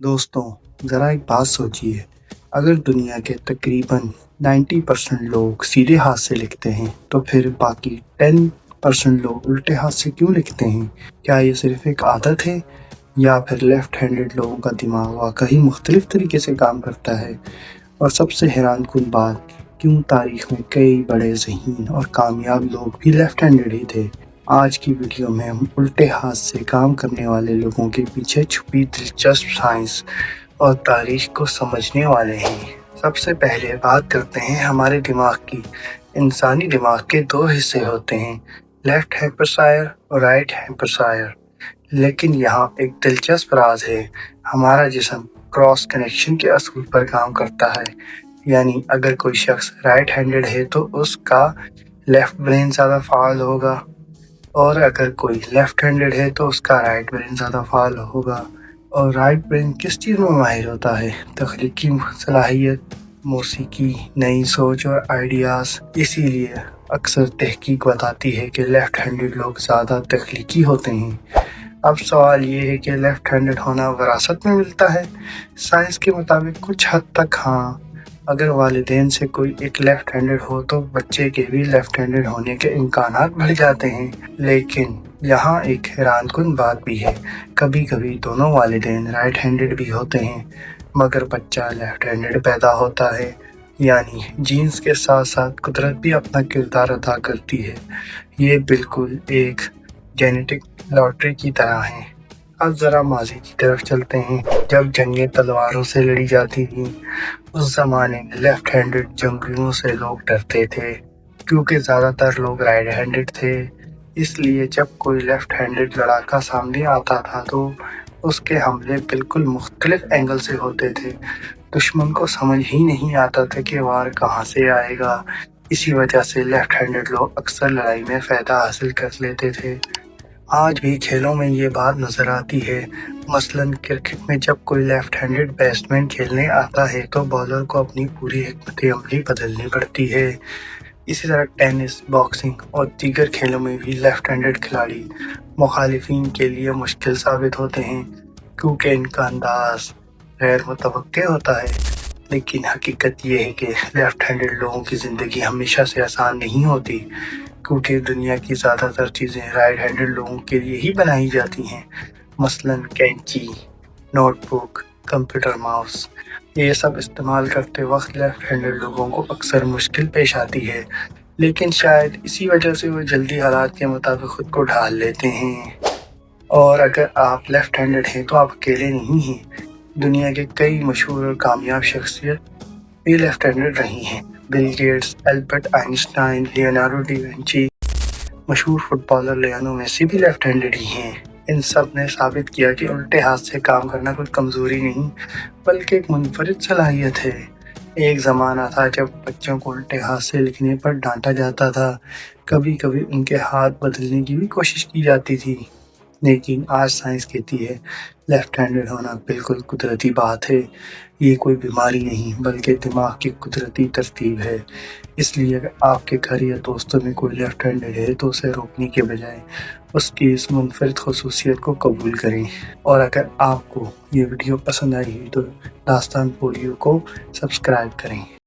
दोस्तों, ज़रा एक बात सोचिए, अगर दुनिया के तकरीबन 90% लोग सीधे हाथ से लिखते हैं, तो फिर बाकी 10% लोग उल्टे हाथ से क्यों लिखते हैं? क्या ये सिर्फ एक आदत है या फिर लेफ्ट हैंडेड लोगों का दिमाग वाकई मुख्तलिफ तरीके से काम करता है? और सबसे हैरानकुन बात, क्यों तारीख में कई बड़े ज़हीन और कामयाब लोग भी लेफ्ट हैंडेड ही थे? आज की वीडियो में हम उल्टे हाथ से काम करने वाले लोगों के पीछे छुपी दिलचस्प साइंस और तारीख को समझने वाले हैं। सबसे पहले बात करते हैं हमारे दिमाग की। इंसानी दिमाग के दो हिस्से होते हैं, लेफ्ट हेमिस्फीयर और राइट हेमिस्फीयर। लेकिन यहाँ एक दिलचस्प राज है, हमारा जिस्म क्रॉस कनेक्शन के असूल पर काम करता है। यानी अगर कोई शख्स राइट हैंडेड है तो उसका लेफ्ट ब्रेन ज़्यादा फाल होगा, और अगर कोई लेफ्ट हैंडेड है तो उसका राइट ब्रेन ज़्यादा फाल होगा। और राइट ब्रेन किस चीज़ में माहिर होता है? तख्लीकी सलाहियत, मौसीकी, नई सोच और आइडियाज़। इसीलिए अक्सर तहकीक बताती है कि लेफ्ट हैंडेड लोग ज़्यादा तख्लीकी होते हैं। अब सवाल ये है कि लेफ्ट हैंडेड होना विरासत में मिलता है? साइंस के मुताबिक कुछ हद तक हाँ। अगर वालिदैन से कोई एक लेफ्ट हैंडेड हो तो बच्चे के भी लेफ्ट हैंडेड होने के इम्कानात बढ़ जाते हैं। लेकिन यहाँ एक हैरानकुन बात भी है, कभी कभी दोनों वालिदैन राइट हैंडेड भी होते हैं मगर बच्चा लेफ्ट हैंडेड पैदा होता है। यानी जीन्स के साथ साथ कुदरत भी अपना किरदार अदा करती है। ये बिल्कुल एक जेनेटिक लॉटरी की तरह है। अब ज़रा माजी की तरफ चलते हैं, जब जंगें तलवारों से लड़ी जाती थीं, उस ज़माने में लेफ्ट हैंडेड जंगियों से लोग डरते थे क्योंकि ज़्यादातर लोग राइट हैंडेड थे। इसलिए जब कोई लेफ्ट हैंडेड लड़ाका सामने आता था तो उसके हमले बिल्कुल मुख्तलिफ एंगल से होते थे। दुश्मन को समझ ही नहीं आता था कि वार कहाँ से आएगा। इसी वजह से लेफ्ट हैंडेड लोग अक्सर लड़ाई में फ़ायदा हासिल कर लेते थे। आज भी खेलों में ये बात नज़र आती है। मसलन क्रिकेट में जब कोई लेफ्ट हैंडेड बैट्समैन खेलने आता है तो बॉलर को अपनी पूरी हिकमत अमली बदलनी पड़ती है। इसी तरह टेनिस, बॉक्सिंग और दीगर खेलों में भी लेफ्ट हैंडेड खिलाड़ी मुखालिफिन के लिए मुश्किल साबित होते हैं क्योंकि इनका अंदाज गैर मुतवक्के होता है। लेकिन हकीकत ये है कि लेफ्ट हैंडेड लोगों की ज़िंदगी हमेशा से आसान नहीं होती क्योंकि दुनिया की ज़्यादातर चीज़ें राइट हैंडेड लोगों के लिए ही बनाई जाती हैं। मसलन कैंची, नोटबुक, कंप्यूटर माउस, ये सब इस्तेमाल करते वक्त लेफ्ट हैंडेड लोगों को अक्सर मुश्किल पेश आती है। लेकिन शायद इसी वजह से वो जल्दी हालात के मुताबिक खुद को ढाल लेते हैं। और अगर आप लेफ्ट हैंडेड हैं तो आप अकेले नहीं हैं। दुनिया के कई मशहूर और कामयाब शख्सियत भी लेफ्ट हैंडेड रही हैं। Bill Gates, Albert Einstein, Leonardo D Vinci, मशहूर फुटबॉलर लियोनेल मेसी भी लेफ्ट हैंडेड ही हैं। इन सब ने साबित किया कि उल्टे हाथ से काम करना कोई कमज़ोरी नहीं बल्कि एक मुनफरिद सलाहियत है। एक ज़माना था जब बच्चों को उल्टे हाथ से लिखने पर डांटा जाता था, कभी कभी उनके हाथ बदलने की भी कोशिश की जाती थी। लेकिन आज साइंस कहती है लेफ्ट हैंडेड होना बिल्कुल कुदरती बात है। ये कोई बीमारी नहीं बल्कि दिमाग की कुदरती तरतीब है। इसलिए अगर आपके घर या दोस्तों में कोई लेफ्ट हैंडेड है तो उसे रोकने के बजाय उसकी इस मुनफरिद खसूसियत को कबूल करें। और अगर आपको ये वीडियो पसंद आई तो दास्तान पोलियो को सब्सक्राइब करें।